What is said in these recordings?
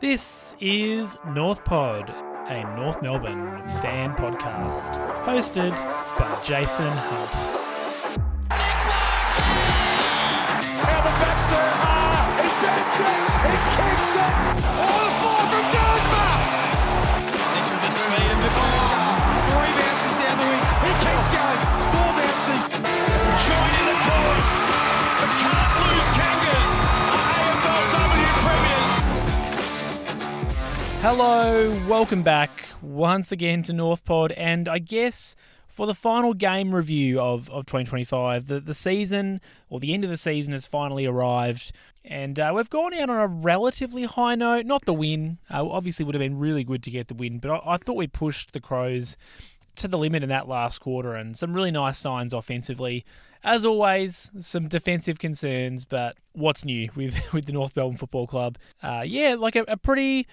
This is North Pod, a North Melbourne fan podcast, hosted by Jason Hunt. Now the backs there are. He backs it. He kicks it. Oh, the fall from Dersma. This is the speed of the culture. 3 bounces down the wing. He keeps going. 4 bounces. Joining the chorus. The Can't Lose Kangas are AFLW premiers. Hello, welcome back once again to North Pod, and I guess for the final game review of 2025, the season, or the end of the season, has finally arrived, and we've gone out on a relatively high note. Not the win, obviously would have been really good to get the win, but I thought we pushed the Crows to the limit in that last quarter, and some really nice signs offensively. As always, some defensive concerns, but what's new with the North Melbourne Football Club? A pretty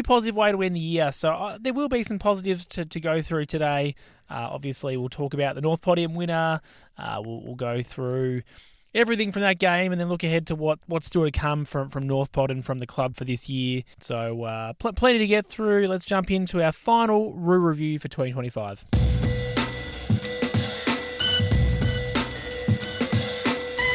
positive way to end the year. So there will be some positives to go through today. Obviously, we'll talk about the North Podium winner. We'll go through everything from that game and then look ahead to what's still to come from North Pod and from the club for this year. So plenty to get through. Let's jump into our final Roo review for 2025.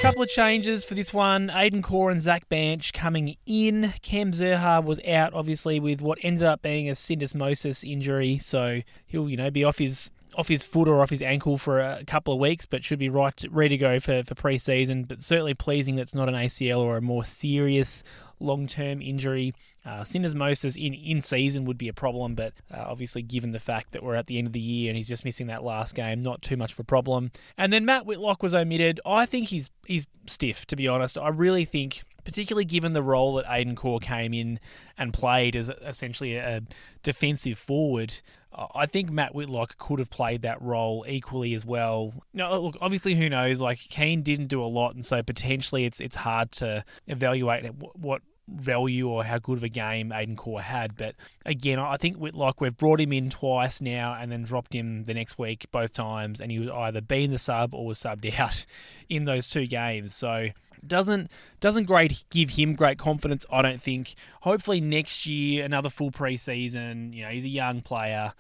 Couple of changes for this one. Aidan Corr and Zach Banch coming in. Cam Zerha was out, obviously, with what ended up being a syndesmosis injury, so he'll be off his foot or off his ankle for a couple of weeks, but should be ready to go for pre-season. But certainly pleasing that's not an ACL or a more serious long-term injury. Syndesmosis in season would be a problem, but obviously given the fact that we're at the end of the year and he's just missing that last game, not too much of a problem. And then Matt Whitlock was omitted. I think he's stiff, to be honest. I really think, particularly given the role that Aidan Corr came in and played as essentially a defensive forward, I think Matt Whitlock could have played that role equally as well. Now, look, obviously, who knows? Like, Keane didn't do a lot, and so potentially it's hard to evaluate what value or how good of a game Aidan Corr had. But again, I think Whitlock, we've brought him in twice now and then dropped him the next week both times, and he was either been the sub or was subbed out in those 2 games. So doesn't give him great confidence, I don't think. Hopefully next year, another full pre-season. He's a young player.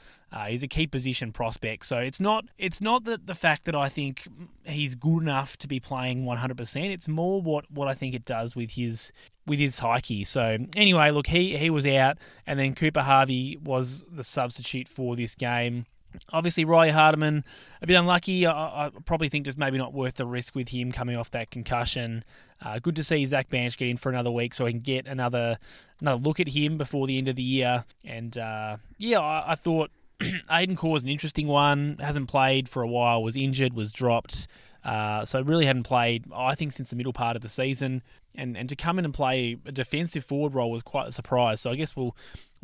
He's a key position prospect. So it's not the fact that I think he's good enough to be playing 100%. It's more what I think it does with his psyche. So anyway, look, he was out, and then Cooper Harvey was the substitute for this game. Obviously, Riley Hardiman, a bit unlucky. I probably think just maybe not worth the risk with him coming off that concussion. Good to see Zach Banch get in for another week so I can get another look at him before the end of the year. And I thought Aidan Corr was an interesting one. Hasn't played for a while, was injured, was dropped. So really hadn't played, I think, since the middle part of the season. And to come in and play a defensive forward role was quite a surprise. So I guess we'll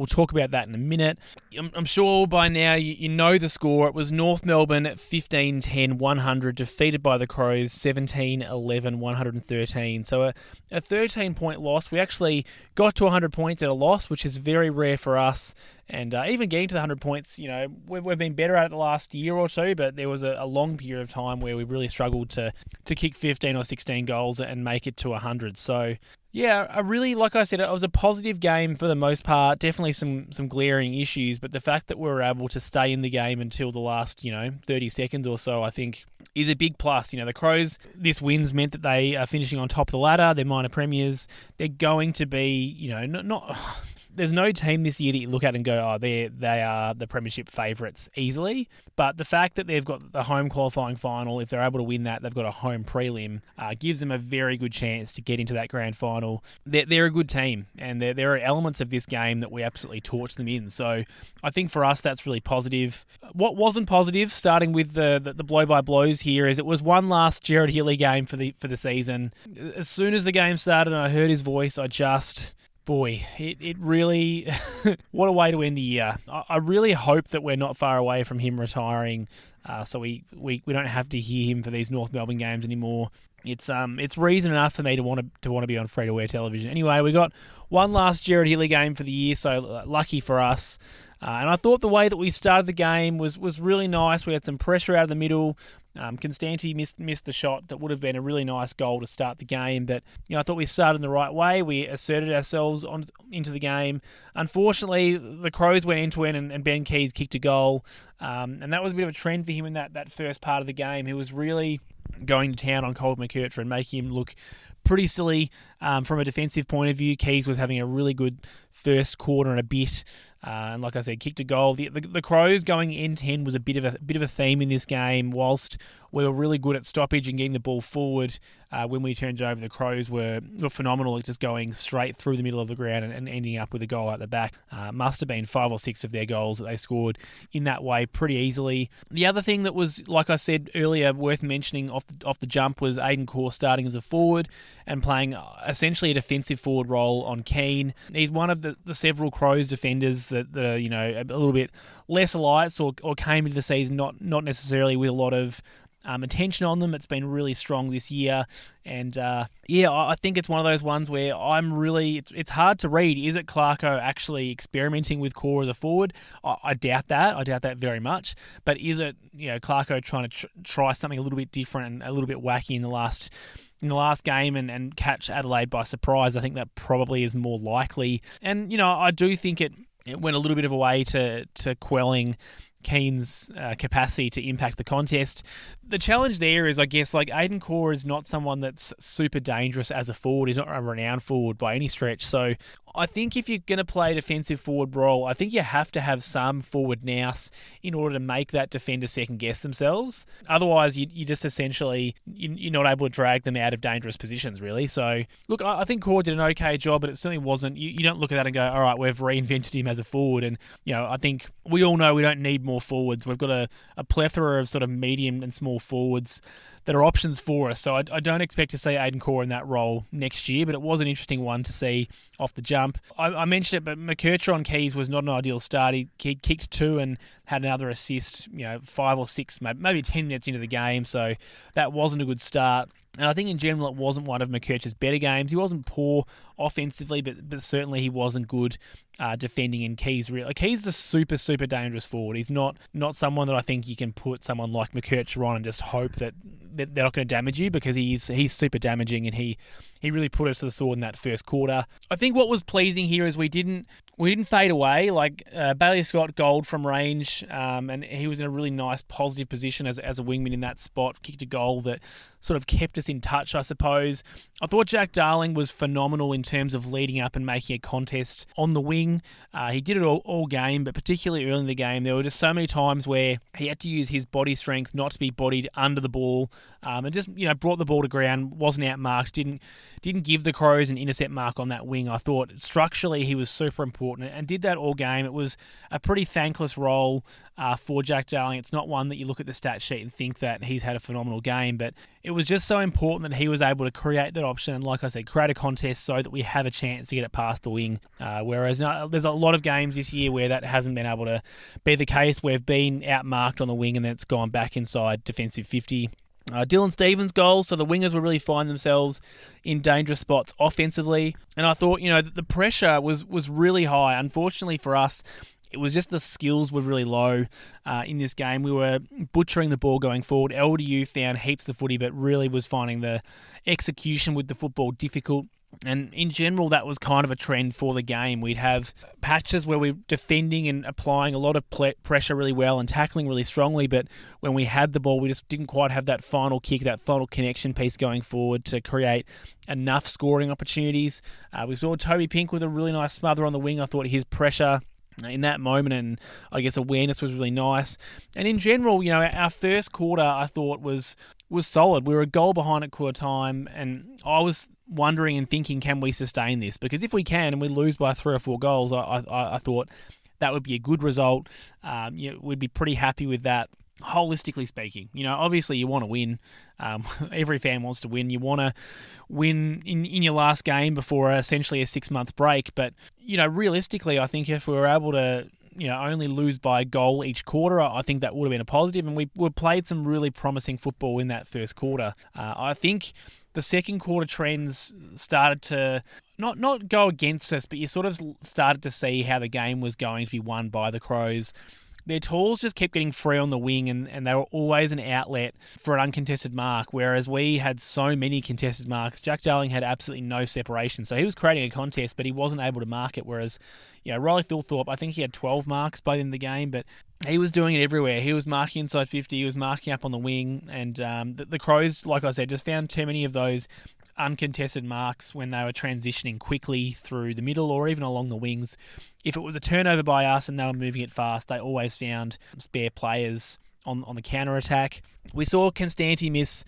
talk about that in a minute. I'm sure by now you know the score. It was North Melbourne at 15-10-100, defeated by the Crows 17-11-113. So a 13-point loss. We actually got to 100 points at a loss, which is very rare for us. And even getting to the 100 points, we've been better at it the last year or two, but there was a long period of time where we really struggled to kick 15 or 16 goals and make it to 100. So, yeah, like I said, it was a positive game for the most part. Definitely some glaring issues, but the fact that we were able to stay in the game until the last, 30 seconds or so, I think is a big plus. The Crows, this win's meant that they are finishing on top of the ladder. They're minor premiers. They're going to be, not there's no team this year that you look at and go, they are the premiership favourites easily. But the fact that they've got the home qualifying final, if they're able to win that, they've got a home prelim, gives them a very good chance to get into that grand final. They're a good team, and there are elements of this game that we absolutely torch them in. So I think for us, that's really positive. What wasn't positive, starting with the blow-by-blows here, is it was one last Gerard Healy game for the season. As soon as the game started and I heard his voice, boy, it really, what a way to end the year. I really hope that we're not far away from him retiring, so we don't have to hear him for these North Melbourne games anymore. It's reason enough for me to want to be on free-to-air television. Anyway, we got one last Gerard Healy game for the year, so lucky for us. And I thought the way that we started the game was really nice. We had some pressure out of the middle. Constanti missed the shot that would have been a really nice goal to start the game, but I thought we started in the right way. We asserted ourselves into the game. Unfortunately, the Crows went end-to-end and Ben Keays kicked a goal, and that was a bit of a trend for him in that first part of the game. He was really going to town on Colt McKercher and making him look pretty silly from a defensive point of view. Keays was having a really good first quarter and a bit, and like I said, kicked a goal. The Crows going end-to-end was a bit of a theme in this game. Whilst we were really good at stoppage and getting the ball forward, when we turned over, the Crows were phenomenal at just going straight through the middle of the ground and ending up with a goal at the back. Must have been 5 or 6 of their goals that they scored in that way pretty easily. The other thing that was, like I said earlier, worth mentioning off the jump was Aidan Corr starting as a forward and playing essentially a defensive forward role on Keane. He's one of the several Crows defenders that are a little bit less lights or came into the season not necessarily with a lot of attention on them. It's been really strong this year, and I think it's one of those ones where it's hard to read. Is it Clarko actually experimenting with Corr as a forward? I doubt that. I doubt that very much. But is it Clarko trying to try something a little bit different and a little bit wacky in the last game and catch Adelaide by surprise? I think that probably is more likely. And I do think it went a little bit of a way to quelling Keane's capacity to impact the contest. The challenge there is, I guess, like Aidan Corr is not someone that's super dangerous as a forward. He's not a renowned forward by any stretch. So I think if you're going to play a defensive forward role, I think you have to have some forward nous in order to make that defender second guess themselves. Otherwise, you just essentially, you're not able to drag them out of dangerous positions, really. So look, I think Corr did an okay job, but it certainly wasn't. You don't look at that and go, all right, we've reinvented him as a forward. And I think we all know we don't need more forwards. We've got a plethora of sort of medium and small forwards that are options for us. So I don't expect to see Aidan Corr in that role next year, but it was an interesting one to see off the jump. I mentioned it, but McKercher on Keays was not an ideal start. He kicked 2 and had another assist, 5 or 6, maybe 10 minutes into the game, so that wasn't a good start. And I think in general it wasn't one of McKercher's better games. He wasn't poor offensively, but certainly he wasn't good defending. And Keays is a super, super dangerous forward. He's not someone that I think you can put someone like McKercher on and just hope that they're not going to damage you, because he's super damaging, and he really put us to the sword in that first quarter. I think what was pleasing here is we didn't fade away. Like Bailey Scott goaled from range, and he was in a really nice positive position as a wingman in that spot. Kicked a goal that sort of kept us in touch, I suppose. I thought Jack Darling was phenomenal in terms of leading up and making a contest on the wing. He did it all game, but particularly early in the game, there were just so many times where he had to use his body strength not to be bodied under the ball, and just brought the ball to ground, wasn't outmarked, didn't give the Crows an intercept mark on that wing. I thought structurally he was super important and did that all game. It was a pretty thankless role for Jack Darling. It's not one that you look at the stat sheet and think that he's had a phenomenal game, but it was just so important that he was able to create that option and, like I said, create a contest so that we have a chance to get it past the wing. Whereas there's a lot of games this year where that hasn't been able to be the case. We've been outmarked on the wing and then it's gone back inside defensive 50. Dylan Stevens' goals, so the wingers will really find themselves in dangerous spots offensively. And I thought, the pressure was really high. Unfortunately for us, it was just the skills were really low in this game. We were butchering the ball going forward. LDU found heaps of footy, but really was finding the execution with the football difficult. And in general, that was kind of a trend for the game. We'd have patches where we're defending and applying a lot of pressure really well and tackling really strongly, but when we had the ball, we just didn't quite have that final kick, that final connection piece going forward to create enough scoring opportunities. We saw Toby Pink with a really nice smother on the wing. I thought his pressure in that moment and I guess awareness was really nice. And in general, our first quarter I thought was solid. We were a goal behind at quarter time, and I was wondering and thinking, can we sustain this? Because if we can and we lose by 3 or 4 goals, I thought that would be a good result. We'd be pretty happy with that. Holistically speaking, obviously you want to win. Every fan wants to win. You want to win in your last game before essentially a 6-month break. But, realistically, I think if we were able to only lose by a goal each quarter, I think that would have been a positive, and we played some really promising football in that first quarter. I think the second quarter trends started to not go against us, but you sort of started to see how the game was going to be won by the Crows. their tools just kept getting free on the wing, and they were always an outlet for an uncontested mark, whereas we had so many contested marks. Jack Darling had absolutely no separation, so he was creating a contest, but he wasn't able to mark it, whereas Riley Thilthorpe, I think he had 12 marks by the end of the game, but he was doing it everywhere. He was marking inside 50, he was marking up on the wing, and the Crows, like I said, just found too many of those uncontested marks when they were transitioning quickly through the middle or even along the wings. If it was a turnover by us and they were moving it fast, they always found spare players on the counter-attack. We saw Constanti miss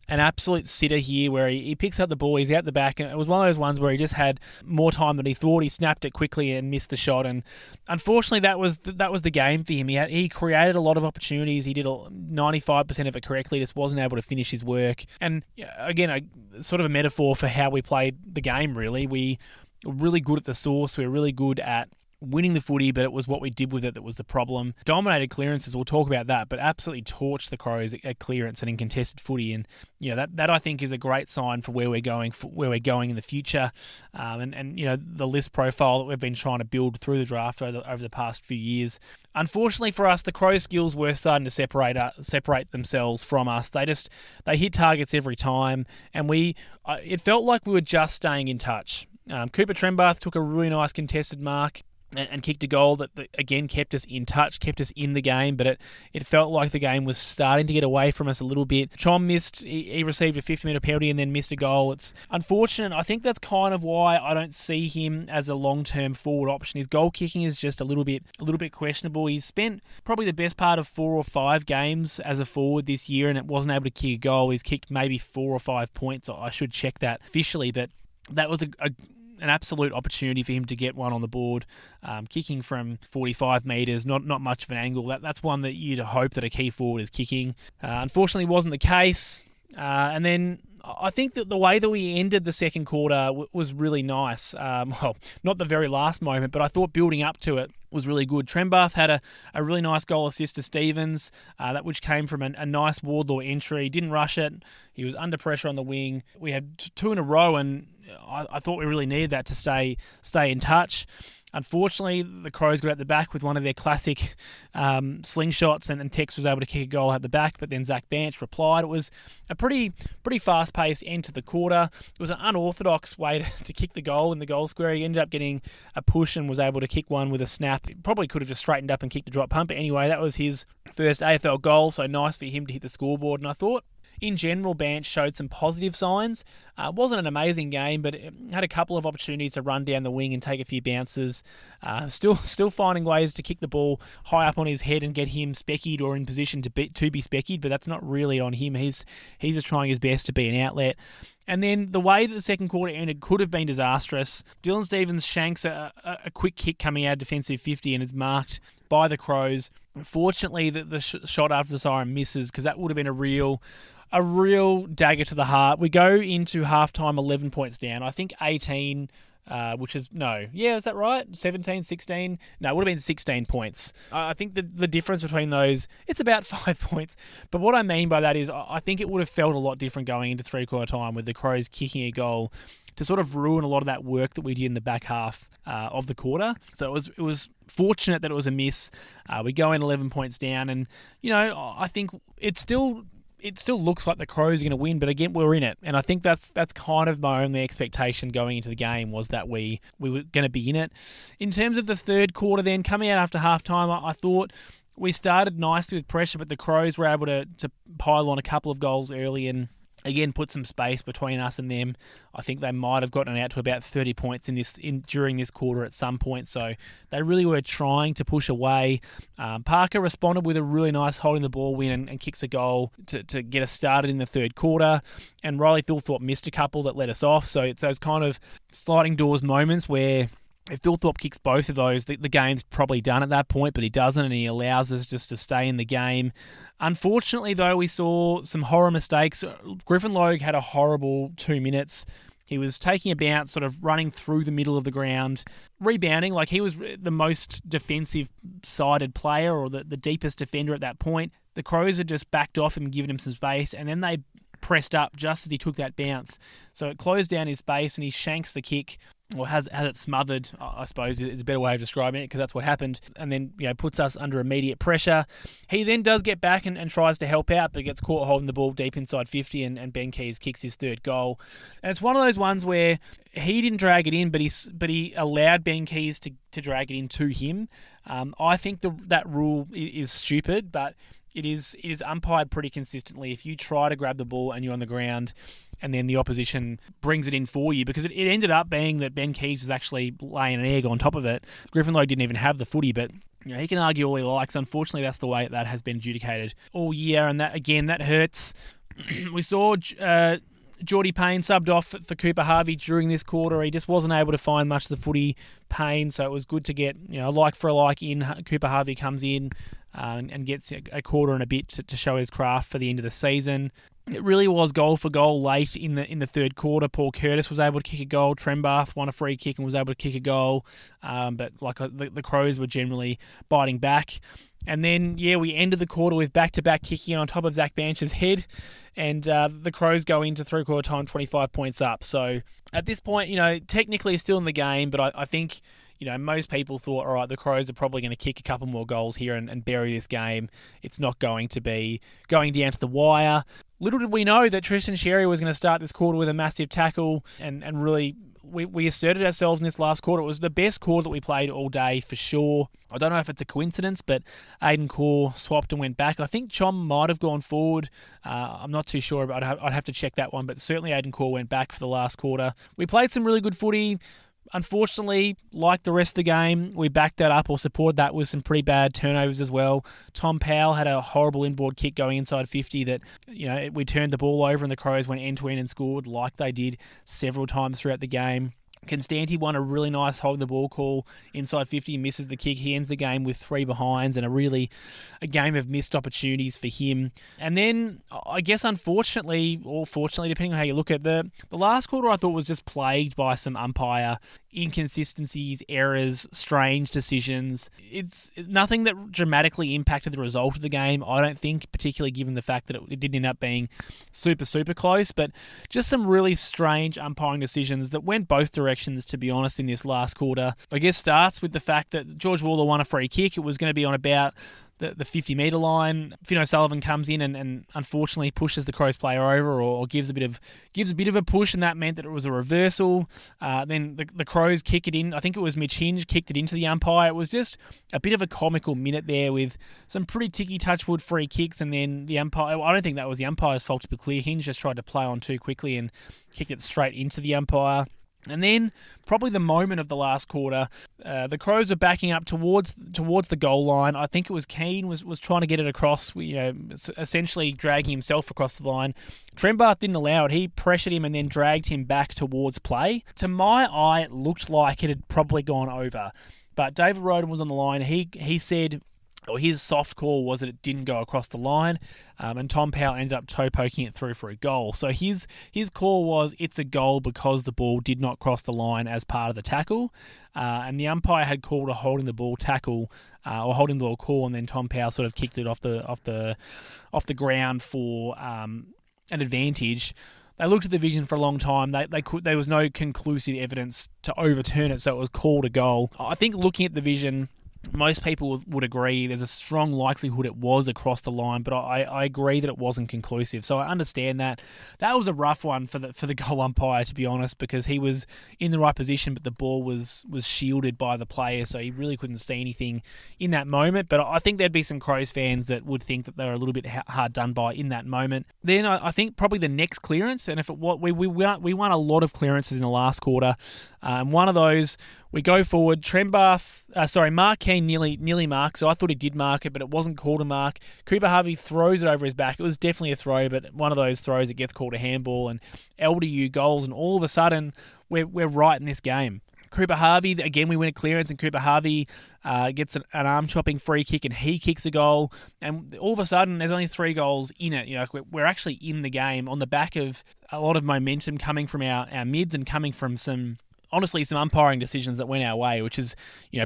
an absolute sitter here where he picks up the ball, he's out the back, and it was one of those ones where he just had more time than he thought. He snapped it quickly and missed the shot, and unfortunately that was the game for him. He created a lot of opportunities. He did 95% of it correctly, just wasn't able to finish his work. And again, sort of a metaphor for how we played the game, really. We were really good at the source. We were really good at winning the footy, but it was what we did with it that was the problem. Dominated clearances, we'll talk about that, but absolutely torched the Crows at clearance and in contested footy, and that I think is a great sign for where we're going in the future, and the list profile that we've been trying to build through the draft over the past few years. Unfortunately for us, the Crows' skills were starting to separate themselves from us. They hit targets every time, and it felt like we were just staying in touch. Cooper Trembath took a really nice contested mark and kicked a goal that again kept us in touch, kept us in the game, but it felt like the game was starting to get away from us a little bit. Chom missed, he received a 50-metre penalty and then missed a goal. It's unfortunate. I think that's kind of why I don't see him as a long-term forward option. His goal kicking is just a little bit questionable. He's spent probably the best part of 4 or 5 games as a forward this year and it wasn't able to kick a goal. He's kicked maybe 4 or 5 points. I should check that officially, but that was an absolute opportunity for him to get one on the board, kicking from 45 metres, not much of an angle. That's one that you'd hope that a key forward is kicking. Unfortunately, wasn't the case. And then I think that the way that we ended the second quarter was really nice. Well, not the very last moment, but I thought building up to it was really good. Trembath had a really nice goal assist to Stevens, which came from a nice Wardlaw entry. Didn't rush it. He was under pressure on the wing. We had 2 in a row, and I thought we really needed that to stay in touch. Unfortunately, the Crows got at the back with one of their classic slingshots, and Tex was able to kick a goal at the back, but then Zach Banch replied. It was a pretty fast-paced end to the quarter. It was an unorthodox way to kick the goal in the goal square. He ended up getting a push and was able to kick one with a snap. He probably could have just straightened up and kicked a drop punt, but anyway, that was his first AFL goal, so nice for him to hit the scoreboard, and I thought in general, Banch showed some positive signs. It wasn't an amazing game, but it had a couple of opportunities to run down the wing and take a few bounces. Still finding ways to kick the ball high up on his head and get him speckied or in position to be speckied, but that's not really on him. He's just trying his best to be an outlet. And then the way that the second quarter ended could have been disastrous. Dylan Stevens shanks a quick kick coming out of defensive 50 and is marked by the Crows. Fortunately, the shot after the siren misses, because that would have been a real dagger to the heart. We go into halftime 11 points down. I think 18, is that right? 17, 16? No, it would have been 16 points. I think the difference between those, it's about 5 points. But what I mean by that is I think it would have felt a lot different going into three-quarter time with the Crows kicking a goal to sort of ruin a lot of that work that we did in the back half of the quarter. So it was fortunate that it was a miss. We go in 11 points down, and I think it still looks like the Crows are going to win, but again, we're in it. And I think that's kind of my only expectation going into the game, was that we were going to be in it. In terms of the third quarter then, coming out after halftime, I thought we started nicely with pressure, but the Crows were able to pile on a couple of goals early and again put some space between us and them. I think they might have gotten out to about 30 points during this quarter at some point, so they really were trying to push away. Parker responded with a really nice holding the ball win and kicks a goal to get us started in the third quarter, and Riley Thilthorpe missed a couple that let us off, so it's those kind of sliding doors moments where if Thilthorpe kicks both of those, the game's probably done at that point, but he doesn't, and he allows us just to stay in the game. Unfortunately, though, we saw some horror mistakes. Griffin Logue had a horrible 2 minutes. He was taking a bounce, sort of running through the middle of the ground, rebounding like he was the most defensive-sided player or the deepest defender at that point. The Crows had just backed off him and given him some space, and then they pressed up just as he took that bounce. So it closed down his space and he shanks the kick or has it smothered, I suppose is a better way of describing it, because that's what happened, and then puts us under immediate pressure. He then does get back and tries to help out, but gets caught holding the ball deep inside 50, and Ben Keays kicks his third goal. And it's one of those ones where he didn't drag it in, but he allowed Ben Keays to drag it in to him. I think that rule is stupid, but it is umpired pretty consistently. If you try to grab the ball and you're on the ground, and then the opposition brings it in for you, because it ended up being that Ben Keays was actually laying an egg on top of it. Griffin Logue didn't even have the footy, but he can argue all he likes. Unfortunately, that's the way that has been adjudicated all year, and that hurts. We saw Geordie Payne subbed off for Cooper Harvey during this quarter. He just wasn't able to find much of the footy, Payne, so it was good to get a like for a like in. Cooper Harvey comes in and gets a quarter and a bit to show his craft for the end of the season. It really was goal for goal late in the third quarter. Paul Curtis was able to kick a goal. Trembath won a free kick and was able to kick a goal. But the Crows were generally biting back. And then, we ended the quarter with back-to-back kicking on top of Zach Banch's head. And the Crows go into three-quarter time 25 points up. So at this point, technically still in the game, but I think most people thought, all right, the Crows are probably going to kick a couple more goals here and bury this game. It's not going to be going down to the wire. Little did we know that Tristan Xerri was going to start this quarter with a massive tackle, and really we asserted ourselves in this last quarter. It was the best quarter that we played all day for sure. I don't know if it's a coincidence, but Aiden Corr swapped and went back. I think Chom might have gone forward. I'm not too sure, but I'd have to check that one. But certainly Aiden Corr went back for the last quarter. We played some really good footy. Unfortunately, like the rest of the game, we backed that up or supported that with some pretty bad turnovers as well. Tom Powell had a horrible inboard kick going inside 50 that, we turned the ball over and the Crows went end-to-end and scored like they did several times throughout the game. Constanti won a really nice holding the ball call inside 50, misses the kick. He ends the game with 3 behinds and a game of missed opportunities for him. And then, I guess unfortunately, or fortunately, depending on how you look at the last quarter, I thought was just plagued by some umpire inconsistencies, errors, strange decisions. It's nothing that dramatically impacted the result of the game, I don't think, particularly given the fact that it didn't end up being super, super close, but just some really strange umpiring decisions that went both directions, to be honest, in this last quarter. I guess starts with the fact that George Waller won a free kick. It was going to be on about the 50-metre line. Finn O'Sullivan comes in and unfortunately pushes the Crows player over, or gives a bit of a push, and that meant that it was a reversal. Then the Crows kick it in. I think it was Mitch Hinge kicked it into the umpire. It was just a bit of a comical minute there with some pretty ticky touchwood free kicks, and then the umpire. I don't think that was the umpire's fault, to be clear. Hinge just tried to play on too quickly and kicked it straight into the umpire. And then, probably the moment of the last quarter, the Crows were backing up towards the goal line. I think it was Keane was trying to get it across, essentially dragging himself across the line. Trembath didn't allow it. He pressured him and then dragged him back towards play. To my eye, it looked like it had probably gone over. But David Roden was on the line. He said, or his soft call was that it didn't go across the line, and Tom Powell ended up toe poking it through for a goal. So his call was it's a goal because the ball did not cross the line as part of the tackle, and the umpire had called a holding the ball tackle or holding the ball call, and then Tom Powell sort of kicked it off the ground for an advantage. They looked at the vision for a long time. There was no conclusive evidence to overturn it, so it was called a goal. I think looking at the vision, most people would agree there's a strong likelihood it was across the line, but I agree that it wasn't conclusive. So I understand that. That was a rough one for the goal umpire, to be honest, because he was in the right position, but the ball was shielded by the player, so he really couldn't see anything in that moment. But I think there'd be some Crows fans that would think that they were a little bit hard done by in that moment. Then I think probably the next clearance, and we won a lot of clearances in the last quarter. One of those, we go forward. Mark Keane nearly marked, so I thought he did mark it, but it wasn't called a mark. Cooper Harvey throws it over his back. It was definitely a throw, but one of those throws, it gets called a handball, and LDU goals, and all of a sudden, we're right in this game. Cooper Harvey, again, we win a clearance, and Cooper Harvey gets an arm-chopping free kick, and he kicks a goal, and all of a sudden, there's only 3 goals in it. We're actually in the game on the back of a lot of momentum coming from our mids and coming from some honestly some umpiring decisions that went our way, which is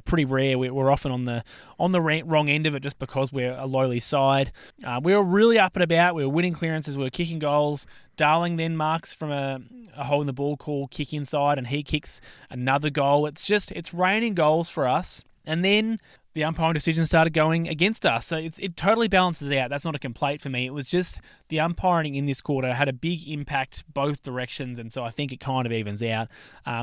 pretty rare. We're often on the wrong end of it just because we're a lowly side. We were really up and about. We were winning clearances. We were kicking goals. Darling then marks from a hole in the ball call, kick inside, and he kicks another goal. It's raining goals for us. And then the umpiring decision started going against us. So it totally balances out. That's not a complaint for me. It was just the umpiring in this quarter had a big impact both directions, and so I think it kind of evens out.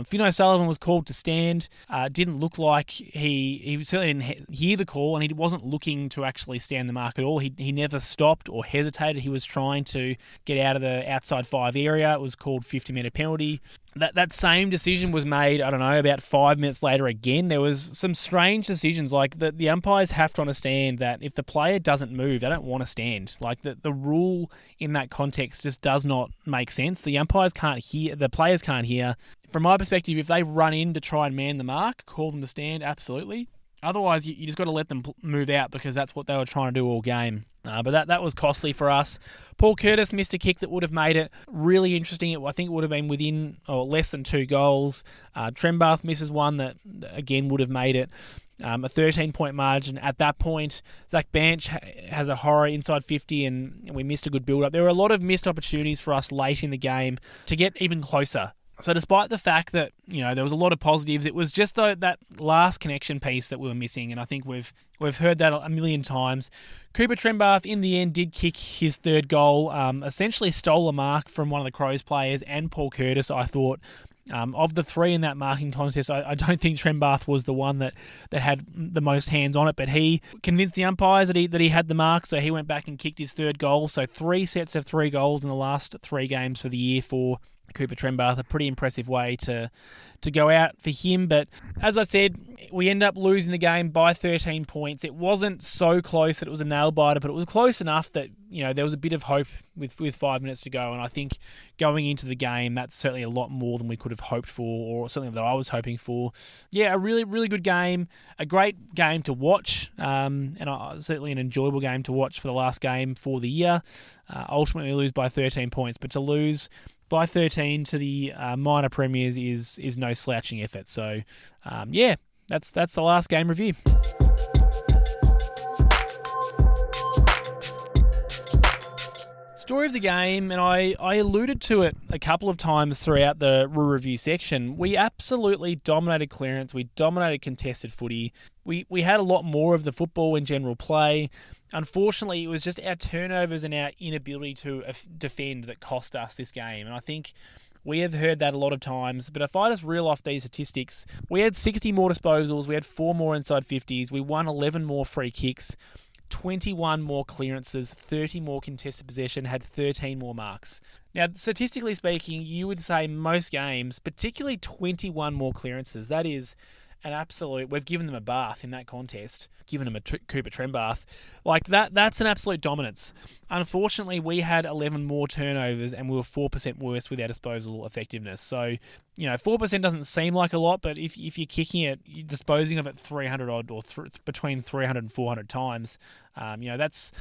Finn O'Sullivan was called to stand. Didn't look like he certainly didn't hear the call, and he wasn't looking to actually stand the mark at all. He never stopped or hesitated. He was trying to get out of the outside 5 area. It was called 50-metre penalty. That same decision was made, I don't know, about 5 minutes later again. There was some strange decisions, like the umpires have to understand that if the player doesn't move, they don't want to stand. Like the rule in that context just does not make sense. The umpires can't hear, the players can't hear. From my perspective, if they run in to try and man the mark, call them to stand, absolutely. Otherwise, you just got to let them move out because that's what they were trying to do all game. But that was costly for us. Paul Curtis missed a kick that would have made it really interesting. I think it would have been within or less than 2 goals. Trembath misses one that, again, would have made it. A 13-point margin. At that point, Zach Banch has a horror inside 50 and we missed a good build-up. There were a lot of missed opportunities for us late in the game to get even closer. So despite the fact that, there was a lot of positives, it was just that last connection piece that we were missing, and I think we've heard that a million times. Cooper Trembath, in the end, did kick his 3rd goal, essentially stole a mark from one of the Crows players and Paul Curtis, I thought. Of the 3 in that marking contest, I don't think Trembath was the one that had the most hands on it, but he convinced the umpires that he had the mark, so he went back and kicked his 3rd goal. So 3 sets of 3 goals in the last 3 games for the year for Cooper Trembath, a pretty impressive way to go out for him. But as I said, we end up losing the game by 13 points. It wasn't so close that it was a nail-biter, but it was close enough that there was a bit of hope with 5 minutes to go. And I think going into the game, that's certainly a lot more than we could have hoped for, or something that I was hoping for. Yeah, a really, really good game, a great game to watch, and certainly an enjoyable game to watch for the last game for the year. Ultimately, we lose by 13 points, but to lose by 13 to the minor premiers is no slouching effort. So, that's the last game review. Story of the game, and I alluded to it a couple of times throughout the review section. We absolutely dominated clearance. We dominated contested footy. We had a lot more of the football in general play. Unfortunately, it was just our turnovers and our inability to defend that cost us this game. And I think we have heard that a lot of times. But if I just reel off these statistics, we had 60 more disposals. We had 4 more inside 50s. We won 11 more free kicks. 21 more clearances, 30 more contested possession, had 13 more marks. Now, statistically speaking, you would say most games, particularly 21 more clearances, that is an absolute... We've given them a bath in that contest, given them a Cooper Trembath. Like, that's an absolute dominance. Unfortunately, we had 11 more turnovers and we were 4% worse with our disposal effectiveness. So, 4% doesn't seem like a lot, but if you're kicking it, you're disposing of it 300 odd or between 300 and 400 times, that's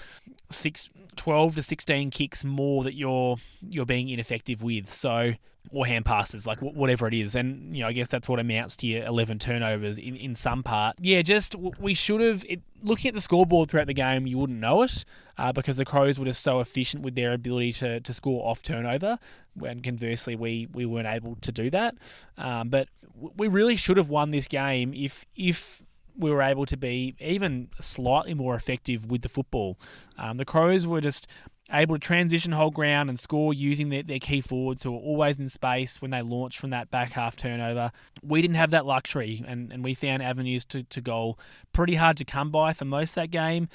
12 to 16 kicks more that you're being ineffective with. So, or hand passes, like whatever it is. And, I guess that's what amounts to your 11 turnovers in some part. Yeah, just we should have... Looking at the scoreboard throughout the game, you wouldn't know it because the Crows were just so efficient with their ability to score off turnover, and conversely, we weren't able to do that. But we really should have won this game if we were able to be even slightly more effective with the football. The Crows were just able to transition whole ground and score using their key forwards who were always in space when they launched from that back half turnover. We didn't have that luxury, and we found avenues to goal pretty hard to come by for most of that game.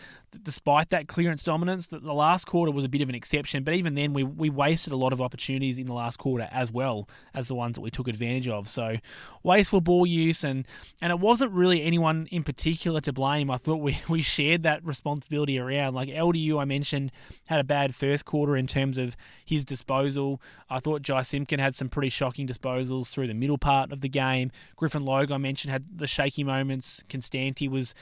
Despite that clearance dominance, the last quarter was a bit of an exception, but even then we wasted a lot of opportunities in the last quarter as well as the ones that we took advantage of. So wasteful ball use, and it wasn't really anyone in particular to blame. I thought we shared that responsibility around. Like LDU, I mentioned, had a bad first quarter in terms of his disposal. I thought Jai Simpkin had some pretty shocking disposals through the middle part of the game. Griffin Logue, I mentioned, had the shaky moments. Constanti was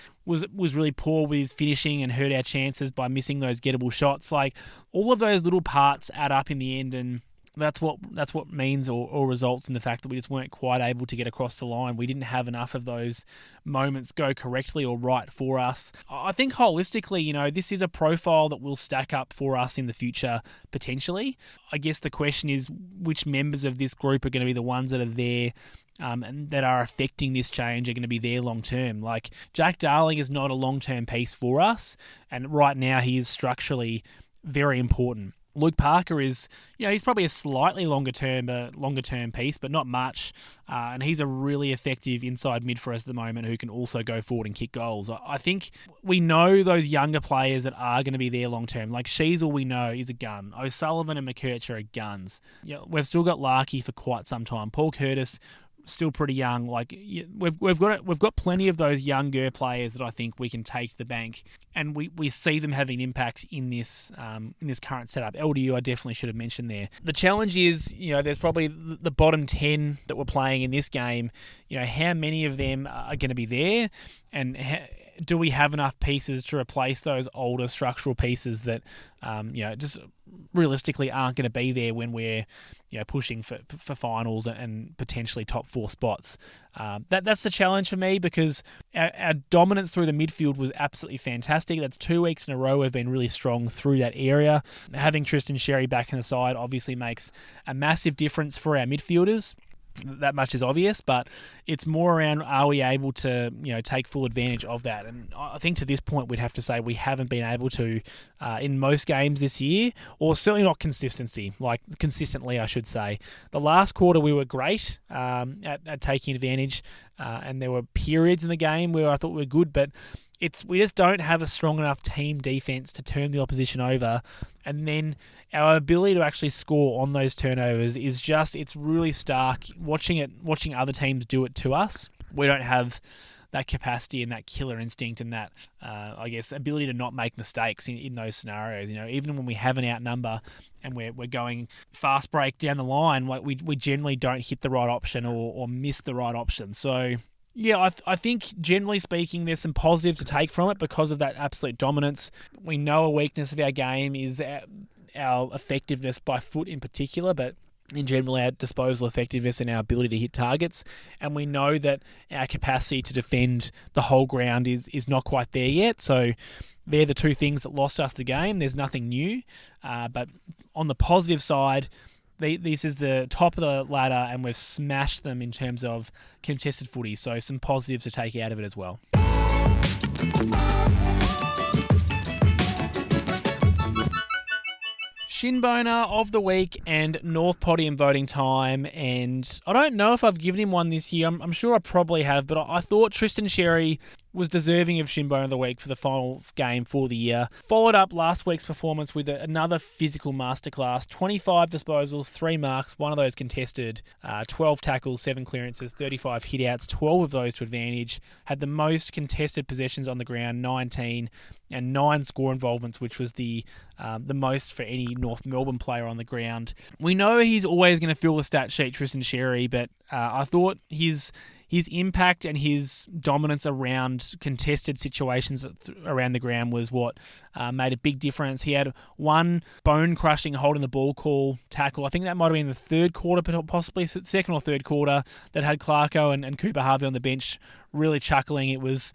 really poor with his finishing and hurt our chances by missing those gettable shots. Like, all of those little parts add up in the end, and That's what means or results in the fact that we just weren't quite able to get across the line. We didn't have enough of those moments go correctly or right for us. I think holistically, this is a profile that will stack up for us in the future, potentially. I guess the question is which members of this group are going to be the ones that are there and that are affecting this change are going to be there long term. Like, Jack Darling is not a long-term piece for us, and right now he is structurally very important. Luke Parker is, he's probably a slightly longer term piece, but not much. And he's a really effective inside mid for us at the moment who can also go forward and kick goals. I think we know those younger players that are going to be there long term. Like Sheasel, we know is a gun. O'Sullivan and McKercher are guns. We've still got Larkey for quite some time. Paul Curtis, still pretty young. Like, we've got plenty of those younger players that I think we can take to the bank, and we see them having an impact in this current setup. LDU, I definitely should have mentioned there. The challenge is, there's probably the bottom 10 that we're playing in this game. How many of them are going to be there, and do we have enough pieces to replace those older structural pieces that, just realistically aren't going to be there when we're, pushing for finals and potentially top 4 spots. That's the challenge for me, because our dominance through the midfield was absolutely fantastic. That's 2 weeks in a row we've been really strong through that area. Having Tristan Xerri back in the side obviously makes a massive difference for our midfielders. That much is obvious, but it's more around, are we able to take full advantage of that? And I think to this point we'd have to say we haven't been able to in most games this year, or certainly not consistently, I should say. The last quarter we were great at taking advantage, and there were periods in the game where I thought we were good, but we just don't have a strong enough team defense to turn the opposition over, and then our ability to actually score on those turnovers it's really stark. Watching other teams do it to us, we don't have that capacity and that killer instinct and that, ability to not make mistakes in those scenarios. Even when we have an outnumber and we're going fast break down the line, we generally don't hit the right option or miss the right option. So, yeah, I think generally speaking, there's some positives to take from it because of that absolute dominance. We know a weakness of our game is our effectiveness by foot in particular, but in general our disposal effectiveness and our ability to hit targets. And we know that our capacity to defend the whole ground is not quite there yet. So they're the two things that lost us the game. There's nothing new. But on the positive side, this is the top of the ladder, and we've smashed them in terms of contested footy. So some positives to take out of it as well. Shinboner of the week and North Podium voting time, and I don't know if I've given him one this year. I'm sure I probably have, but I thought Tristan Xerri was deserving of Shinboner of the week for the final game for the year. Followed up last week's performance with another physical masterclass. 25 disposals, 3 marks, 1 of those contested, 12 tackles, 7 clearances, 35 hitouts, 12 of those to advantage. Had the most contested possessions on the ground, 19, and 9 score involvements, which was the most for any North Melbourne player on the ground. We know he's always going to fill the stat sheet, Tristan Xerri, but I thought his impact and his dominance around contested situations around the ground was what made a big difference. He had 1 bone-crushing holding the ball call tackle. I think that might have been the third quarter, possibly second or third quarter, that had Clarko and Cooper Harvey on the bench really chuckling. It was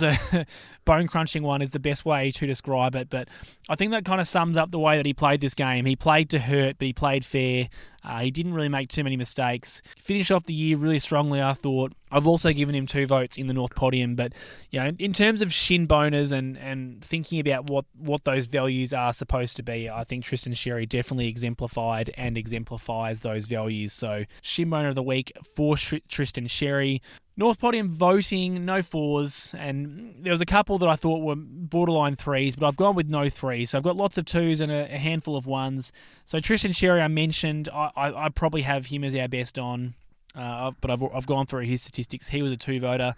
a bone-crunching one is the best way to describe it, but I think that kind of sums up the way that he played this game. He played to hurt, but he played fair. He didn't really make too many mistakes. Finished off the year really strongly, I thought. I've also given him 2 votes in the North Podium, but in terms of shin boners and thinking about what those values are supposed to be, I think Tristan Xerri definitely exemplified and exemplifies those values. So shin boner of the week for Tristan Xerri. North Podium voting, no 4s, and there was a couple that I thought were borderline 3s, but I've gone with no 3s. So I've got lots of 2s and a handful of 1s. So Tristan Xerri, I mentioned, I probably have him as our best on, but I've gone through his statistics. He was a 2 voter.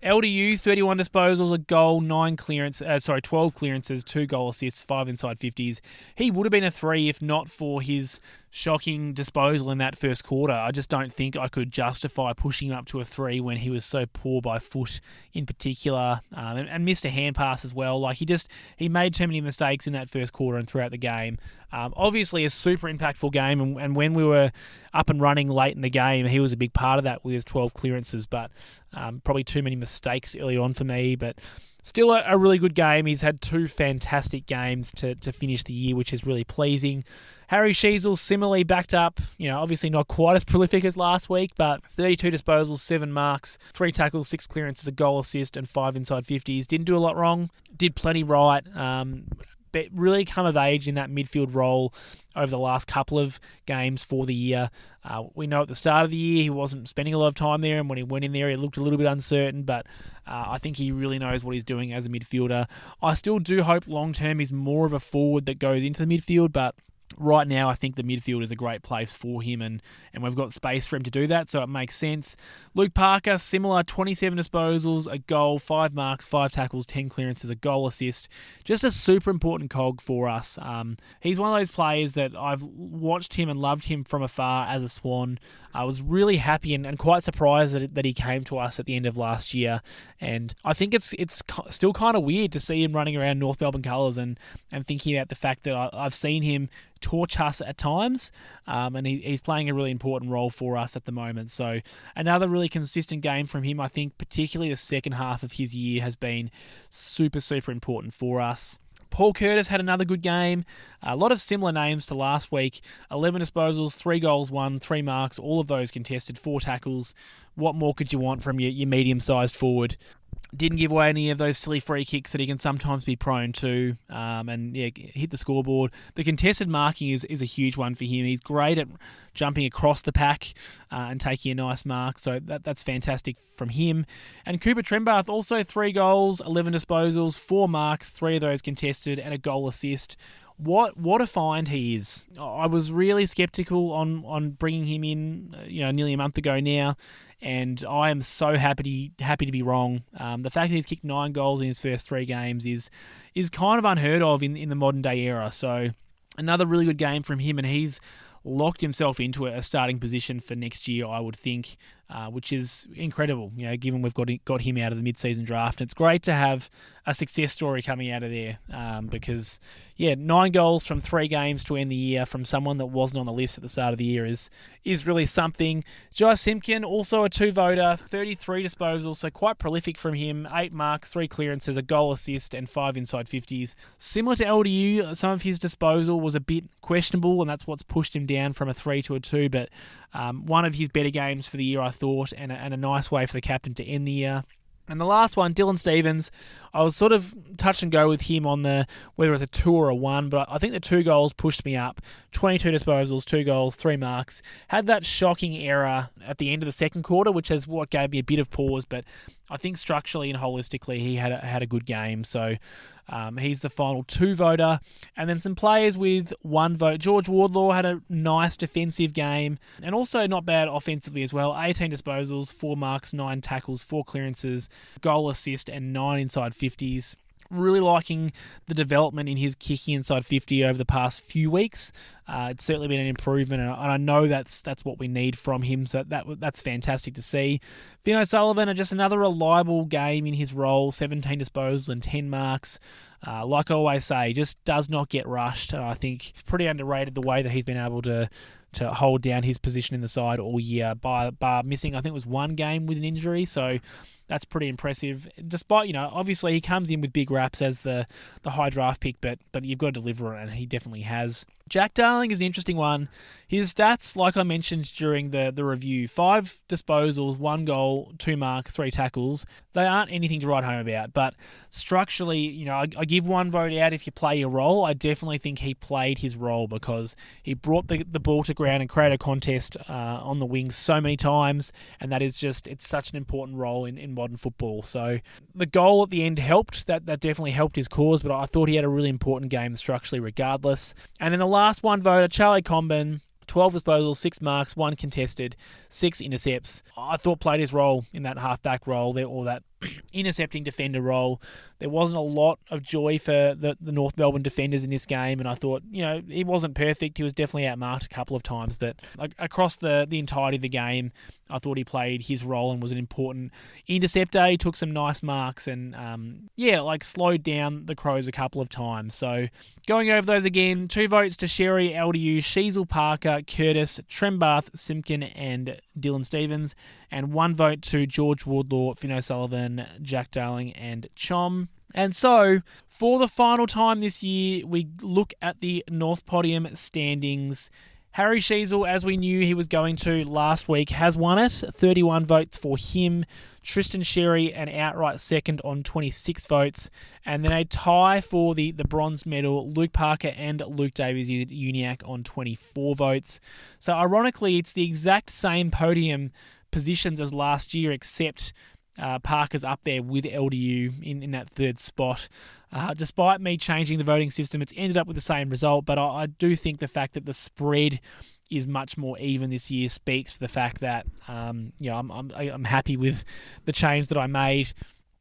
LDU, 31 disposals, a goal, 12 clearances, 2 goal assists, 5 inside 50s. He would have been a 3 if not for his shocking disposal in that first quarter. I just don't think I could justify pushing him up to a 3 when he was so poor by foot in particular, and missed a hand pass as well. Like he made too many mistakes in that first quarter and throughout the game. Obviously a super impactful game, and when we were up and running late in the game, he was a big part of that with his 12 clearances, but probably too many mistakes early on for me. But still a really good game. He's had 2 fantastic games to finish the year, which is really pleasing. Harry Sheasel similarly backed up, obviously not quite as prolific as last week, but 32 disposals, 7 marks, 3 tackles, 6 clearances, a goal assist, and 5 inside 50s. Didn't do a lot wrong, did plenty right, but really come of age in that midfield role over the last couple of games for the year. We know at the start of the year he wasn't spending a lot of time there, and when he went in there, he looked a little bit uncertain, but I think he really knows what he's doing as a midfielder. I still do hope long-term he's more of a forward that goes into the midfield, but right now, I think the midfield is a great place for him, and we've got space for him to do that, so it makes sense. Luke Parker, similar, 27 disposals, a goal, 5 marks, 5 tackles, 10 clearances, a goal assist. Just a super important cog for us. He's one of those players that I've watched him and loved him from afar as a Swan. I was really happy and quite surprised that he came to us at the end of last year, and I think it's still kind of weird to see him running around North Melbourne colours and thinking about the fact that I've seen him torch us at times, and he's playing a really important role for us at the moment. So another really consistent game from him. I think particularly the second half of his year has been super, super important for us. Paul Curtis had another good game. A lot of similar names to last week. 11 disposals, 3 goals, 1, 3 marks, all of those contested, 4 tackles. What more could you want from your medium-sized forward? Didn't give away any of those silly free kicks that he can sometimes be prone to, and hit the scoreboard. The contested marking is a huge one for him. He's great at jumping across the pack and taking a nice mark, so that's fantastic from him. And Cooper Trembath, also 3 goals, 11 disposals, 4 marks, 3 of those contested, and a goal assist. What a find he is. I was really sceptical on bringing him in, nearly a month ago now, and I am so happy to be wrong. The fact that he's kicked 9 goals in his first 3 games is kind of unheard of in the modern day era. So another really good game from him, and he's locked himself into a starting position for next year, I would think, which is incredible, given we've got him out of the mid-season draft. It's great to have a success story coming out of there, because 9 goals from 3 games to end the year from someone that wasn't on the list at the start of the year is really something. Jai Simpkin, also a 2-voter, 33 disposals, so quite prolific from him. 8 marks, 3 clearances, a goal assist, and 5 inside 50s. Similar to LDU, some of his disposal was a bit questionable, and that's what's pushed him down from a 3 to a 2, but one of his better games for the year, I thought, and a nice way for the captain to end the year. And the last one, Dylan Stephens, I was sort of touch and go with him on whether it's a 2 or a 1, but I think the 2 goals pushed me up. 22 disposals, 2 goals, 3 marks. Had that shocking error at the end of the second quarter, which is what gave me a bit of pause, but I think structurally and holistically he had a good game. So he's the final 2-voter. And then some players with 1 vote. George Wardlaw had a nice defensive game, and also not bad offensively as well. 18 disposals, 4 marks, 9 tackles, 4 clearances, goal assist, and 9 inside 50s. Really liking the development in his kicking inside 50 over the past few weeks. It's certainly been an improvement, and I know that's what we need from him, so that's fantastic to see. Finn O'Sullivan, just another reliable game in his role, 17 disposals and 10 marks. Like I always say, just does not get rushed. I think pretty underrated the way that he's been able to hold down his position in the side all year, bar missing, I think it was 1 game with an injury, so that's pretty impressive. Despite, obviously he comes in with big raps as the high draft pick, but you've got to deliver it, and he definitely has. Jack Darling is an interesting one. His stats, like I mentioned during the review, 5 disposals, 1 goal, 2 marks, 3 tackles. They aren't anything to write home about, but structurally, I give 1 vote out if you play your role. I definitely think he played his role because he brought the ball to ground and created a contest on the wings so many times, and that is it's such an important role in modern football. So the goal at the end helped. That definitely helped his cause, but I thought he had a really important game structurally regardless. And then the last 1 voter, Charlie Comben, 12 disposals, 6 marks, 1 contested, 6 intercepts. I thought played his role in that half-back role there, or that intercepting defender role. There wasn't a lot of joy for the North Melbourne defenders in this game, and I thought, he wasn't perfect. He was definitely outmarked a couple of times, but across the entirety of the game, I thought he played his role and was an important interceptor. He took some nice marks and, slowed down the Crows a couple of times. So going over those again, 2 votes to Xerri, LDU, Sheasel, Parker, Curtis, Trembath, Simpkin, and Dylan Stevens, and 1 vote to George Wardlaw, Finn O'Sullivan, Jack Darling, and Chom. And so, for the final time this year, we look at the North Podium standings. Harry Sheasel, as we knew he was going to last week, has won it. 31 votes for him. Tristan Xerri, an outright second on 26 votes. And then a tie for the bronze medal, Luke Parker and Luke Davies-Uniacke on 24 votes. So, ironically, it's the exact same podium positions as last year, except Parker's up there with LDU in that third spot. Despite me changing the voting system, it's ended up with the same result, but I do think the fact that the spread is much more even this year speaks to the fact that I'm happy with the change that I made.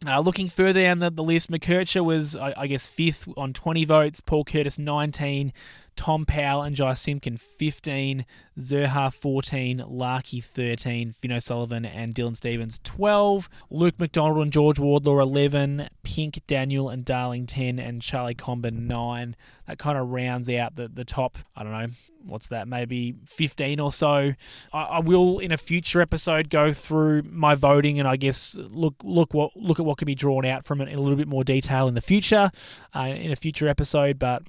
Looking further down the list, McKercher was, I guess, 5th on 20 votes, Paul Curtis 19, Tom Powell and Jai Simpkin 15, Zerha 14, Larkey 13, Finn O'Sullivan and Dylan Stevens 12, Luke McDonald and George Wardlaw 11, Pink, Daniel and Darling 10, and Charlie Comben 9. That kind of rounds out the top, I don't know, what's that, maybe 15 or so. I will, in a future episode, go through my voting and I guess look at what can be drawn out from it in a little bit more detail in the future, in a future episode, but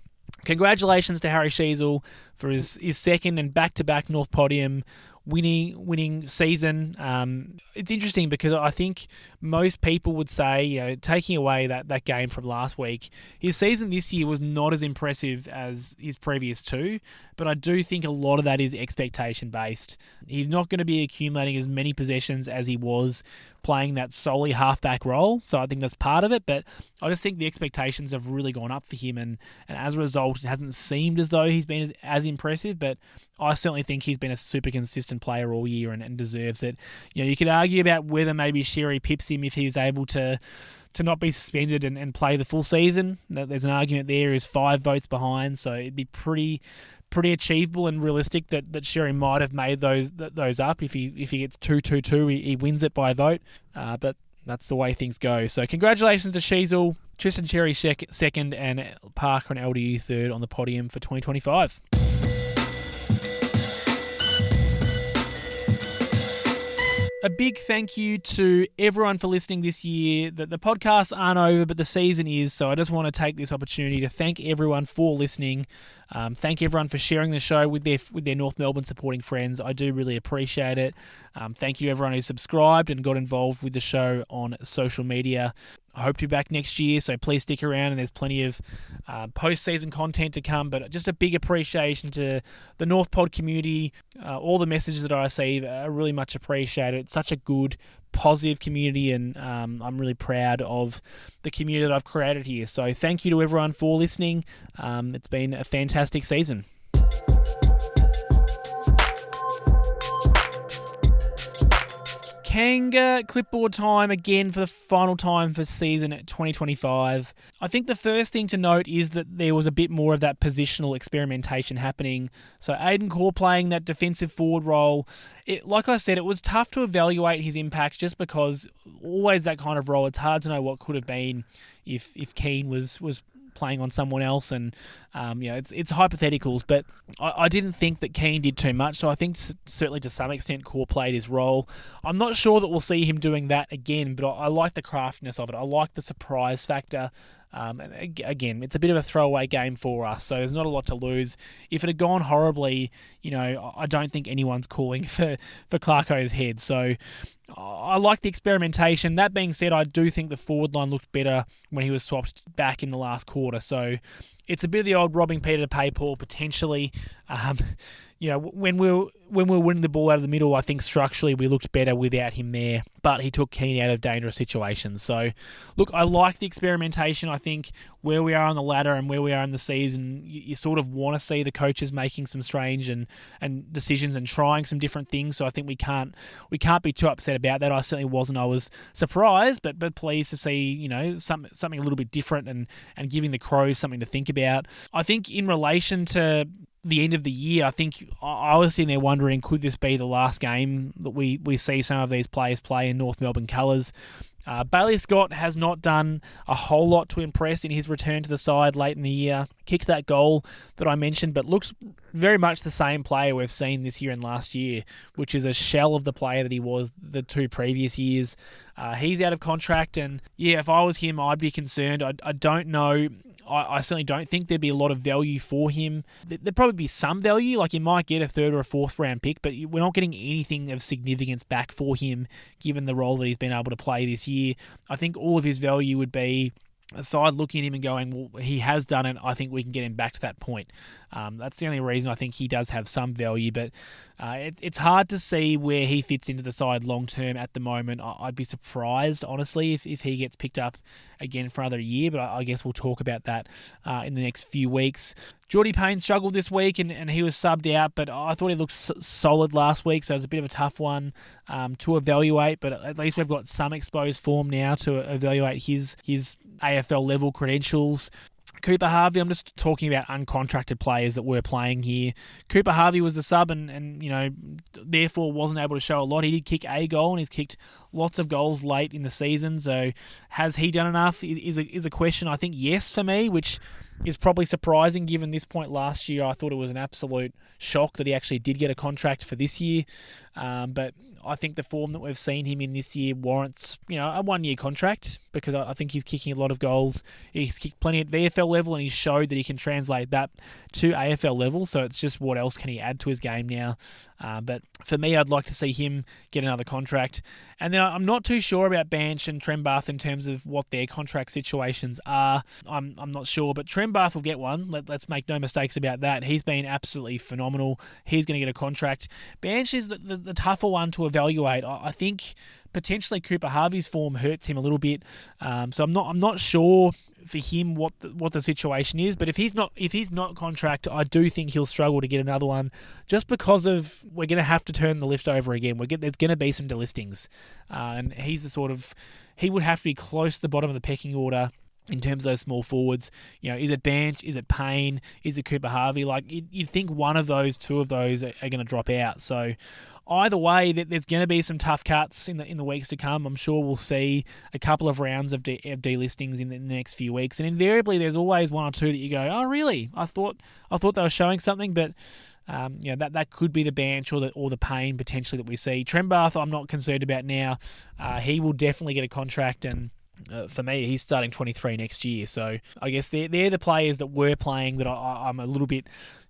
congratulations to Harry Sheasel for his second and back-to-back North Podium winning season. It's interesting because I think most people would say, taking away that game from last week, his season this year was not as impressive as his previous 2, but I do think a lot of that is expectation-based. He's not going to be accumulating as many possessions as he was playing that solely halfback role, so I think that's part of it, but I just think the expectations have really gone up for him, and as a result, it hasn't seemed as though he's been as impressive, but I certainly think he's been a super consistent player all year and deserves it. You could argue about whether maybe Xerri pips him if he was able to not be suspended and play the full season. There's an argument there. He's 5 votes behind, so it'd be pretty achievable and realistic that Xerri might have made those up. If he gets 2-2-2, he wins it by a vote. But that's the way things go. So congratulations to Sheasel, Tristan Xerri second, and Parker and LDU third on the podium for 2025. A big thank you to everyone for listening this year. The podcasts aren't over, but the season is, so I just want to take this opportunity to thank everyone for listening. Thank everyone for sharing the show with their North Melbourne supporting friends. I do really appreciate it. Thank you to everyone who subscribed and got involved with the show on social media. I hope to be back next year, so please stick around, and there's plenty of post-season content to come, but just a big appreciation to the North Pod community. All the messages that I receive are really much appreciated. It's such a good, positive community, and I'm really proud of the community that I've created here. So thank you to everyone for listening. It's been a fantastic season. Kanga clipboard time again for the final time for season 2025. I think the first thing to note is that there was a bit more of that positional experimentation happening. So Aiden Corr playing that defensive forward role. Like I said, it was tough to evaluate his impact just because always that kind of role, it's hard to know what could have been if Keane was playing on someone else, and it's hypotheticals, but I didn't think that Keane did too much, so I think certainly to some extent Corr played his role. I'm not sure that we'll see him doing that again, but I like the craftiness of it. I like the surprise factor. And again, it's a bit of a throwaway game for us, so there's not a lot to lose. If it had gone horribly, I don't think anyone's calling for Clarko's head. So I like the experimentation. That being said, I do think the forward line looked better when he was swapped back in the last quarter. So it's a bit of the old robbing Peter to pay Paul, potentially. when we were winning the ball out of the middle, I think structurally we looked better without him there, but he took Keane out of dangerous situations. So, look, I like the experimentation. I think where we are on the ladder and where we are in the season, you sort of want to see the coaches making some strange and decisions and trying some different things. So I think we can't be too upset about that. I certainly wasn't. I was surprised, but pleased to see something a little bit different and giving the Crows something to think about. I think in relation to the end of the year, I think I was sitting there wondering, could this be the last game that we see some of these players play in North Melbourne colours? Bailey Scott has not done a whole lot to impress in his return to the side late in the year. Kicked that goal that I mentioned, but looks very much the same player we've seen this year and last year, which is a shell of the player that he was the 2 previous years. He's out of contract, and yeah, if I was him, I'd be concerned. I don't know. I certainly don't think there'd be a lot of value for him. There'd probably be some value, like you might get a 3rd or a 4th round pick, but we're not getting anything of significance back for him given the role that he's been able to play this year. I think all of his value would be a side looking at him and going, well, he has done it, I think we can get him back to that point. That's the only reason I think he does have some value, but it's hard to see where he fits into the side long term at the moment. I'd be surprised, honestly, if he gets picked up again for another year, but I guess we'll talk about that in the next few weeks. Geordie Payne struggled this week and he was subbed out, but I thought he looked solid last week, so it was a bit of a tough one to evaluate, but at least we've got some exposed form now to evaluate his AFL level credentials. Cooper Harvey, I'm just talking about uncontracted players that were playing here. Cooper Harvey was the sub and therefore wasn't able to show a lot. He did kick a goal and he's kicked lots of goals late in the season. So has he done enough is a question. I think yes for me, which is probably surprising given this point last year. I thought it was an absolute shock that he actually did get a contract for this year. But I think the form that we've seen him in this year warrants, a 1-year contract because I think he's kicking a lot of goals. He's kicked plenty at VFL level and he's showed that he can translate that to AFL level. So it's just what else can he add to his game now? But for me, I'd like to see him get another contract. And then I'm not too sure about Banch and Trembath in terms of what their contract situations are. I'm not sure, but Trembath will get one. Let's make no mistakes about that. He's been absolutely phenomenal. He's going to get a contract. Banch is the tougher one to evaluate. I think potentially Cooper Harvey's form hurts him a little bit. So I'm not sure for him what the situation is. But if he's not contract, I do think he'll struggle to get another one, just because of we're going to have to turn the lift over again. There's going to be some delistings, and he's he would have to be close to the bottom of the pecking order in terms of those small forwards. Is it Banch? Is it Payne? Is it Cooper Harvey? Like you'd think one of those, 2 of those are going to drop out. So either way, there's going to be some tough cuts in the weeks to come. I'm sure we'll see a couple of rounds of delistings in the next few weeks, and invariably there's always 1 or 2 that you go, oh really? I thought they were showing something, but that could be the Banch or the Payne potentially that we see. Trembath, I'm not concerned about now. He will definitely get a contract, and for me, he's starting 23 next year. So I guess they're the players that were playing that I'm a little bit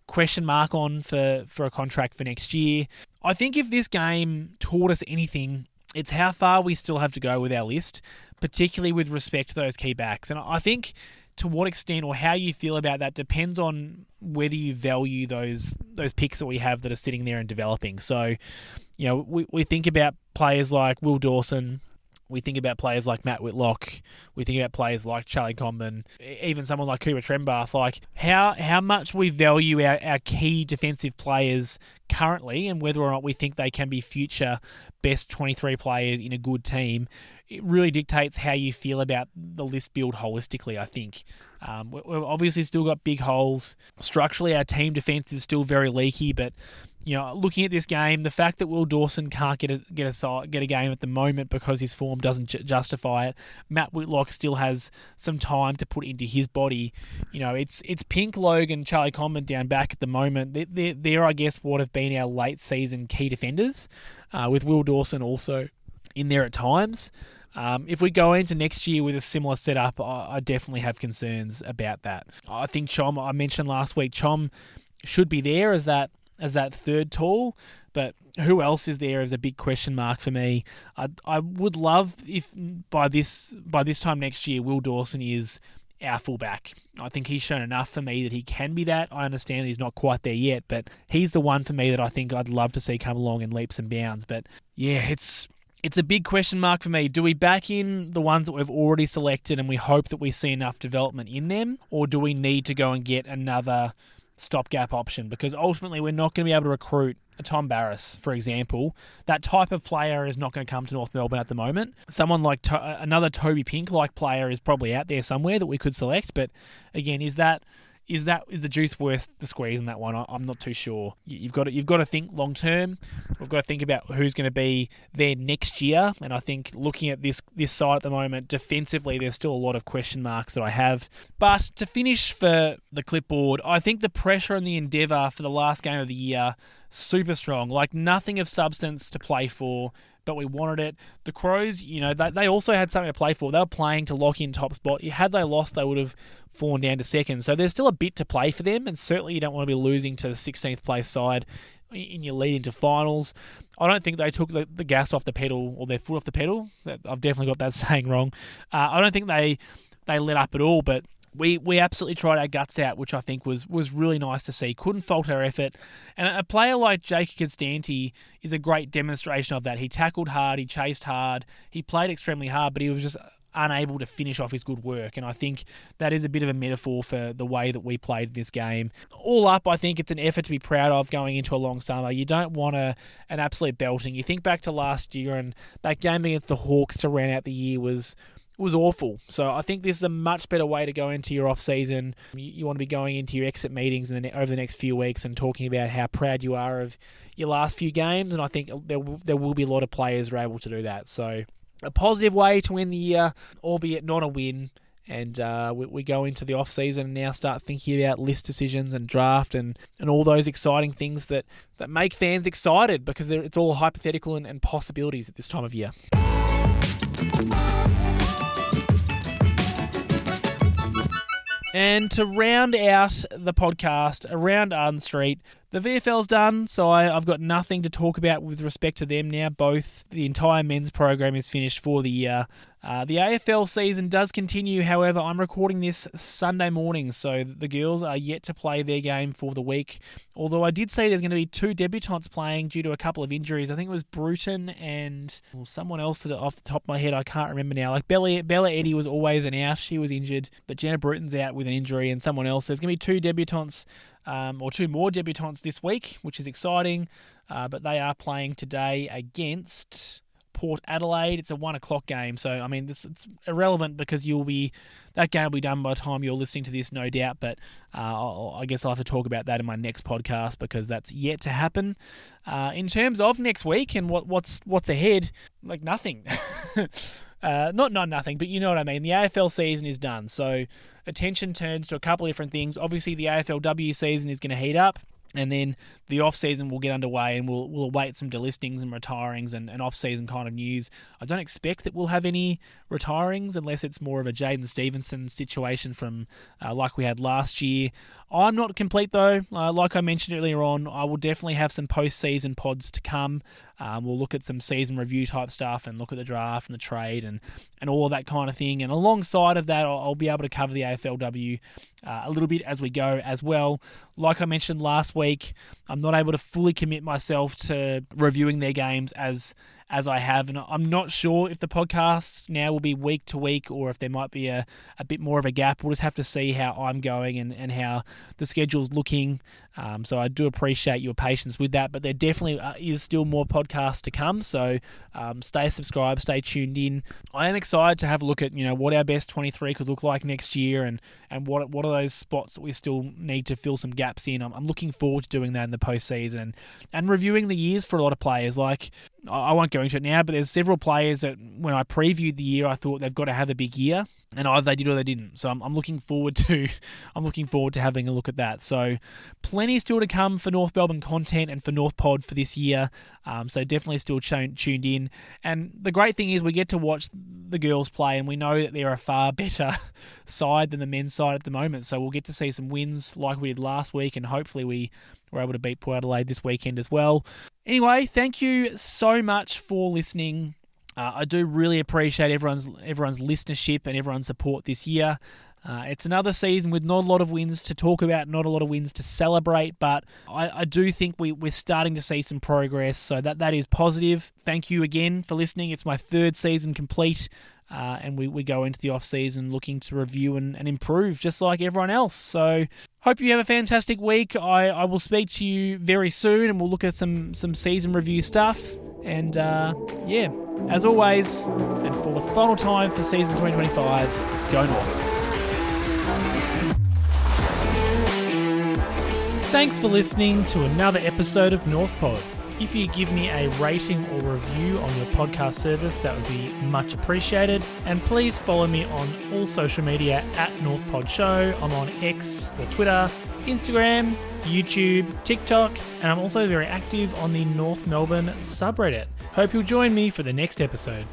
question mark on for a contract for next year. I think if this game taught us anything, it's how far we still have to go with our list, particularly with respect to those key backs. And I think to what extent or how you feel about that depends on whether you value those picks that we have that are sitting there and developing. So, we think about players like Will Dawson. We think about players like Matt Whitlock. We think about players like Charlie Comben, even someone like Cooper Trembath. Like how much we value our key defensive players currently, and whether or not we think they can be future best 23 players in a good team, it really dictates how you feel about the list build holistically, I think. We've obviously still got big holes. Structurally, our team defence is still very leaky, but looking at this game, the fact that Will Dawson can't get a game at the moment because his form doesn't justify it. Matt Whitlock still has some time to put into his body. It's Pink, Logan, Charlie Comben down back at the moment. They're I guess what have been our late season key defenders, with Will Dawson also in there at times. If we go into next year with a similar setup, I definitely have concerns about that. I think Chom, I mentioned last week, Chom should be there as that third tall, but who else is there is a big question mark for me. I would love if by this time next year, Will Dawson is our fullback. I think he's shown enough for me that he can be that. I understand that he's not quite there yet, but he's the one for me that I think I'd love to see come along in leaps and bounds. But yeah, it's a big question mark for me. Do we back in the ones that we've already selected and we hope that we see enough development in them, or do we need to go and get another stopgap option? Because ultimately we're not going to be able to recruit a Tom Barras, for example. That type of player is not going to come to North Melbourne at the moment. Someone like another Toby Pink-like player is probably out there somewhere that we could select. But again, is the juice worth the squeeze in that one? I'm not too sure. You've got to think long term. We've got to think about who's going to be there next year. And I think looking at this side at the moment, defensively, there's still a lot of question marks that I have. But to finish for the clipboard, I think the pressure and the endeavour for the last game of the year, super strong. Like nothing of substance to play for, but we wanted it. The Crows, they also had something to play for. They were playing to lock in top spot. Had they lost, they would have fallen down to second. So there's still a bit to play for them, and certainly you don't want to be losing to the 16th place side in your lead into finals. I don't think they took the gas off the pedal or their foot off the pedal. I've definitely got that saying wrong. I don't think they let up at all, but we absolutely tried our guts out, which I think was really nice to see. Couldn't fault our effort. And a player like Jake Constanti is a great demonstration of that. He tackled hard, he chased hard, he played extremely hard, but he was just unable to finish off his good work. And I think that is a bit of a metaphor for the way that we played this game. All up, I think it's an effort to be proud of going into a long summer. You don't want an absolute belting. You think back to last year, and that game against the Hawks to round out the year was awful. So I think this is a much better way to go into your off-season. You want to be going into your exit meetings over the next few weeks and talking about how proud you are of your last few games, and I think there will be a lot of players who are able to do that. So a positive way to win the year, albeit not a win. And we go into the off-season and now start thinking about list decisions and draft and all those exciting things that make fans excited, because it's all hypothetical and possibilities at this time of year. And to round out the podcast around Arden Street, the VFL's done, so I've got nothing to talk about with respect to them now. The entire men's program is finished for the year. The AFL season does continue, however. I'm recording this Sunday morning, so the girls are yet to play their game for the week. Although I did say there's going to be 2 debutants playing due to a couple of injuries. I think it was Bruton and someone else off the top of my head, I can't remember now. Like Bella Eddy was always an out. She was injured, but Jenna Bruton's out with an injury and someone else. There's going to be 2 debutants. Or 2 more debutants this week, which is exciting. But they are playing today against Port Adelaide. It's a 1:00 game, so I mean it's irrelevant because that game will be done by the time you're listening to this, no doubt. But I guess I'll have to talk about that in my next podcast because that's yet to happen. In terms of next week and what's ahead, like nothing. Not nothing, but you know what I mean. The AFL season is done, so attention turns to a couple of different things. Obviously, the AFLW season is going to heat up, and then the off-season will get underway, and we'll await some delistings and retirings and off-season kind of news. I don't expect that we'll have any retirings unless it's more of a Jaden Stevenson situation from like we had last year. I'm not complete though. Like I mentioned earlier on, I will definitely have some post-season pods to come. We'll look at some season review type stuff and look at the draft and the trade and all of that kind of thing. And alongside of that, I'll be able to cover the AFLW a little bit as we go as well. Like I mentioned last week, I'm not able to fully commit myself to reviewing their games as I have, and I'm not sure if the podcasts now will be week to week or if there might be a bit more of a gap. We'll just have to see how I'm going and how the schedule's looking. So I do appreciate your patience with that, but there definitely is still more podcasts to come. So stay subscribed, stay tuned in. I am excited to have a look at what our best 23 could look like next year and what are those spots that we still need to fill some gaps in. I'm looking forward to doing that in the postseason and reviewing the years for a lot of players. Like I won't go into it now, but there's several players that when I previewed the year, I thought they've got to have a big year, and either they did or they didn't. So I'm looking forward to having a look at that. So plenty still to come for North Melbourne content and for North Pod for this year. So definitely still tuned in. And the great thing is we get to watch the girls play, and we know that they're a far better side than the men's side at the moment. So we'll get to see some wins like we did last week, and hopefully we were able to beat Port Adelaide this weekend as well. Anyway, thank you so much for listening. I do really appreciate everyone's listenership and everyone's support this year. It's another season with not a lot of wins to talk about, not a lot of wins to celebrate, but I do think we're starting to see some progress, so that is positive. Thank you again for listening. It's my third season complete, and we go into the off-season looking to review and improve just like everyone else. So hope you have a fantastic week. I will speak to you very soon, and we'll look at some season review stuff. And yeah, as always, and for the final time for season 2025, go North. Thanks for listening to another episode of North Pod. If you give me a rating or review on your podcast service, that would be much appreciated. And please follow me on all social media at North Pod Show. I'm on X, or Twitter, Instagram, YouTube, TikTok, and I'm also very active on the North Melbourne subreddit. Hope you'll join me for the next episode.